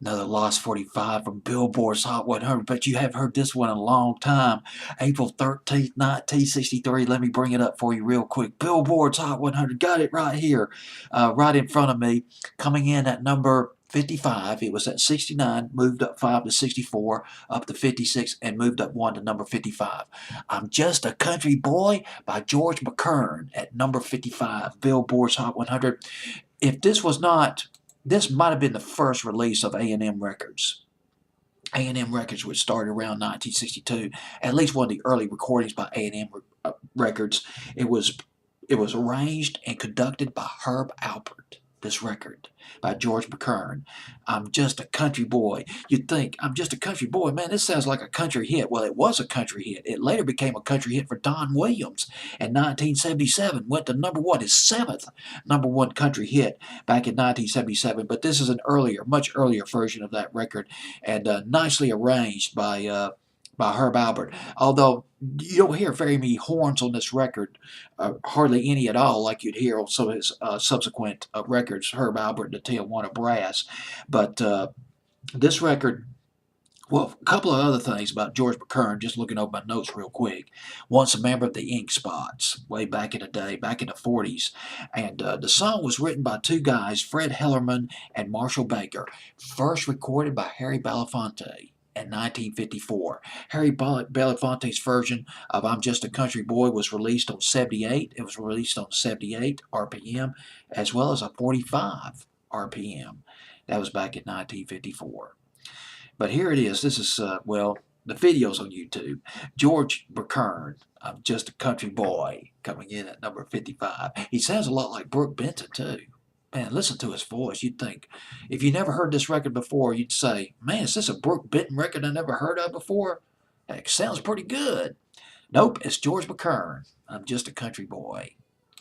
Another Lost 45 from Billboard's Hot 100, but you have heard this one in a long time. April 13th, 1963. Let me bring it up for you real quick. Billboard's Hot 100. Got it right here, right in front of me. Coming in at number 55. It was at 69, moved up 5 to 64, up to 56, and moved up 1 to number 55. I'm Just a Country Boy by George McCurn at number 55. Billboard's Hot 100. If this was not This might have been the first release of A&M Records. A&M Records, which started around 1962, at least one of the early recordings by A&M Records. It was it was arranged and conducted by Herb Alpert. This record by George McCurn. I'm Just a Country Boy. You'd think, I'm Just a Country Boy. Man, this sounds like a country hit. Well, it was a country hit. It later became a country hit for Don Williams in 1977. Went to number one, his seventh number one country hit back in 1977. But this is an earlier, much earlier version of that record, and nicely arranged by Herb Alpert. Although you don't hear very many horns on this record, hardly any at all, like you'd hear on some of his subsequent records, Herb Alpert and the Tijuana Brass. But this record, well, a couple of other things about George McCurn, just looking over my notes real quick. Once a member of the Ink Spots, way back in the day, back in the 40s. And the song was written by two guys, Fred Hellerman and Marshall Baker. First recorded by Harry Belafonte in 1954. Harry Belafonte's version of I'm Just a Country Boy was released on 78. It was released on 78 RPM as well as a 45 RPM. That was back in 1954. But here it is. This is, well, the video's on YouTube. George McCurn, I'm Just a Country Boy, coming in at number 55. He sounds a lot like Brooke Benton, too. Man, listen to his voice. You'd think, if you never heard this record before, you'd say, man, is this a Brooke Benton record I never heard of before? Heck, sounds pretty good. Nope, it's George McCurn. I'm Just a Country Boy.